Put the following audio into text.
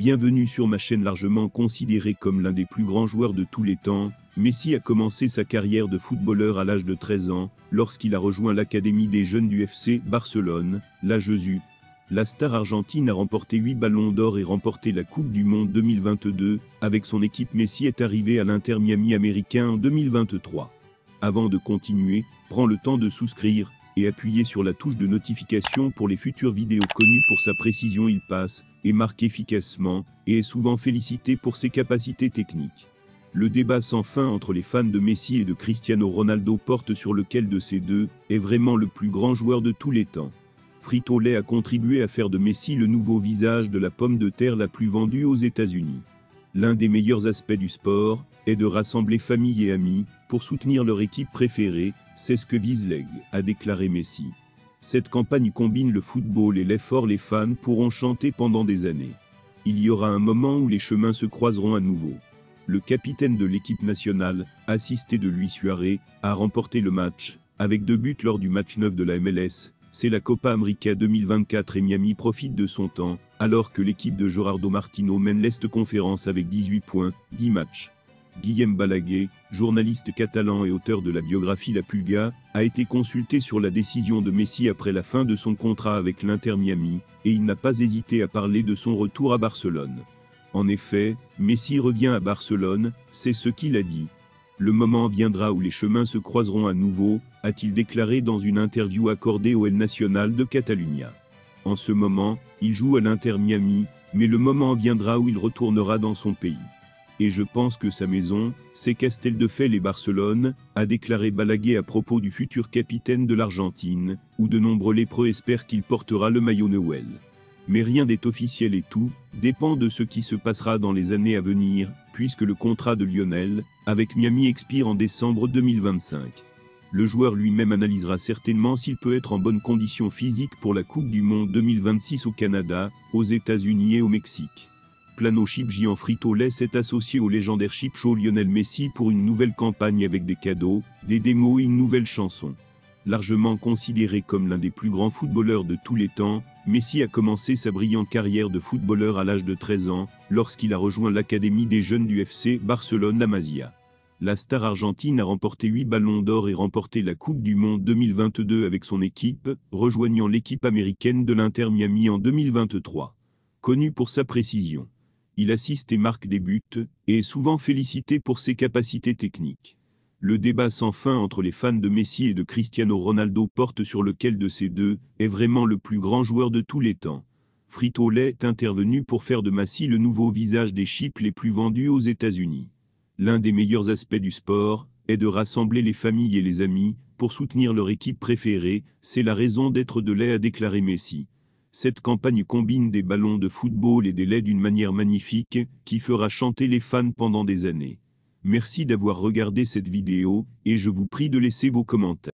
Bienvenue sur ma chaîne. Largement considéré comme l'un des plus grands joueurs de tous les temps, Messi a commencé sa carrière de footballeur à l'âge de 13 ans, lorsqu'il a rejoint l'académie des jeunes du FC Barcelone, la Jesu. La star argentine a remporté 8 ballons d'or et remporté la Coupe du Monde 2022, avec son équipe. Messi est arrivé à l'Inter Miami américain en 2023. Avant de continuer, prends le temps de souscrire, et appuyez sur la touche de notification pour les futures vidéos. Connues pour sa précision, il passe, et marque efficacement, et est souvent félicité pour ses capacités techniques. Le débat sans fin entre les fans de Messi et de Cristiano Ronaldo porte sur lequel de ces deux est vraiment le plus grand joueur de tous les temps. Frito-Lay a contribué à faire de Messi le nouveau visage de la pomme de terre la plus vendue aux États-Unis. L'un des meilleurs aspects du sport est de rassembler famille et amis pour soutenir leur équipe préférée, c'est ce que vise Leg, a déclaré Messi. Cette campagne combine le football et l'effort. Les fans pourront chanter pendant des années. Il y aura un moment où les chemins se croiseront à nouveau. Le capitaine de l'équipe nationale, assisté de Luis Suarez, a remporté le match, avec 2 buts lors du match 9 de la MLS. C'est la Copa América 2024 et Miami profite de son temps, alors que l'équipe de Gerardo Martino mène l'Est Conférence avec 18 points, 10 matchs. Guillem Balaguer, journaliste catalan et auteur de la biographie La Pulga, a été consulté sur la décision de Messi après la fin de son contrat avec l'Inter Miami, et il n'a pas hésité à parler de son retour à Barcelone. En effet, Messi revient à Barcelone, c'est ce qu'il a dit. Le moment viendra où les chemins se croiseront à nouveau, a-t-il déclaré dans une interview accordée au El Nacional de Catalunya. En ce moment, il joue à l'Inter Miami, mais le moment viendra où il retournera dans son pays. Et je pense que sa maison, c'est Castelldefels et Barcelone, a déclaré Balaguer à propos du futur capitaine de l'Argentine, où de nombreux lépreux espèrent qu'il portera le maillot Noël. Mais rien n'est officiel et tout dépend de ce qui se passera dans les années à venir, puisque le contrat de Lionel avec Miami expire en décembre 2025. Le joueur lui-même analysera certainement s'il peut être en bonne condition physique pour la Coupe du Monde 2026 au Canada, aux États-Unis et au Mexique. Plano Chip géant Frito-Lay s'est associé au légendaire chip show Lionel Messi pour une nouvelle campagne avec des cadeaux, des démos et une nouvelle chanson. Largement considéré comme l'un des plus grands footballeurs de tous les temps, Messi a commencé sa brillante carrière de footballeur à l'âge de 13 ans, lorsqu'il a rejoint l'académie des jeunes du FC Barcelone La Masia. La star argentine a remporté 8 ballons d'or et remporté la Coupe du Monde 2022 avec son équipe, rejoignant l'équipe américaine de l'Inter Miami en 2023. Connu pour sa précision, il assiste et marque des buts, et est souvent félicité pour ses capacités techniques. Le débat sans fin entre les fans de Messi et de Cristiano Ronaldo porte sur lequel de ces deux est vraiment le plus grand joueur de tous les temps. Frito-Lay est intervenu pour faire de Messi le nouveau visage des chips les plus vendus aux États-Unis. L'un des meilleurs aspects du sport est de rassembler les familles et les amis pour soutenir leur équipe préférée, c'est la raison d'être de Lay, a déclaré Messi. Cette campagne combine des ballons de football et des laits d'une manière magnifique, qui fera chanter les fans pendant des années. Merci d'avoir regardé cette vidéo, et je vous prie de laisser vos commentaires.